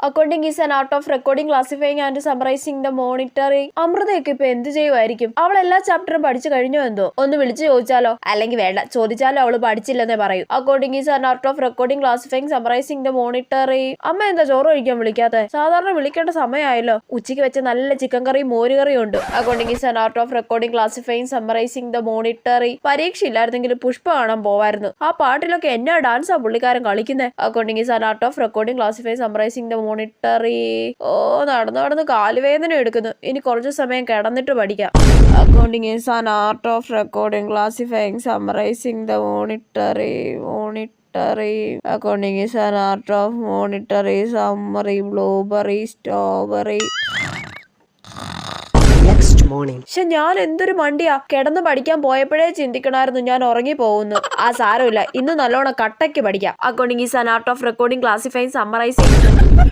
Accounting is an art of recording, classifying and summarising the monitoring. അമൃതയൊക്കെ ഇപ്പൊ എന്ത് ചെയ്യുമായിരിക്കും? അവൾ എല്ലാ ചാപ്റ്ററും പഠിച്ചു കഴിഞ്ഞോ എന്തോ? ഒന്ന് വിളിച്ചു ചോദിച്ചാലോ? അല്ലെങ്കിൽ വേണ്ട, ചോദിച്ചാലോ അവള് പഠിച്ചില്ലെന്നേ പറയൂ. Accounting is an art of recording, classifying, summarising the monitoring. അമ്മ എന്താ ചോറ് കഴിക്കാൻ വിളിക്കാത്തെ? സാധാരണ വിളിക്കേണ്ട സമയമായല്ലോ. ഉച്ചയ്ക്ക് വെച്ച നല്ല ചിക്കൻ കറിയും മോരുകറിയും ഉണ്ട്. Accounting is an art of recording, classifying, summarising the monitoring. പരീക്ഷ ഇല്ലായിരുന്നെങ്കിലും പുഷ്പ കാണാൻ പോവായിരുന്നു. ആ പാട്ടിലൊക്കെ എന്നാ ഡാൻസാ പുള്ളിക്കാരൻ കളിക്കുന്നത്. Accounting is an art of recording, classifying, summarising the monetary. ഓ, നടന്ന് കാലുവേദന എടുക്കുന്നു. ഇനി കുറച്ചു സമയം കിടന്നിട്ട് പഠിക്കാം. Accounting is an art of recording, classifying, summarising the monetary. Accounting is an art of monetary, summary, blueberry, strawberry. Next morning. പക്ഷെ ഞാൻ എന്തൊരു മണ്ടിയാ, കിടന്ന് പഠിക്കാൻ പോയപ്പോഴേ ചിന്തിക്കണമായിരുന്നു ഞാൻ ഉറങ്ങി പോകുന്നു. ആ സാരമില്ല, ഇന്ന് നല്ലോണം കട്ടയ്ക്ക് പഠിക്കാം. Accounting is an art of recording, classifying, summarising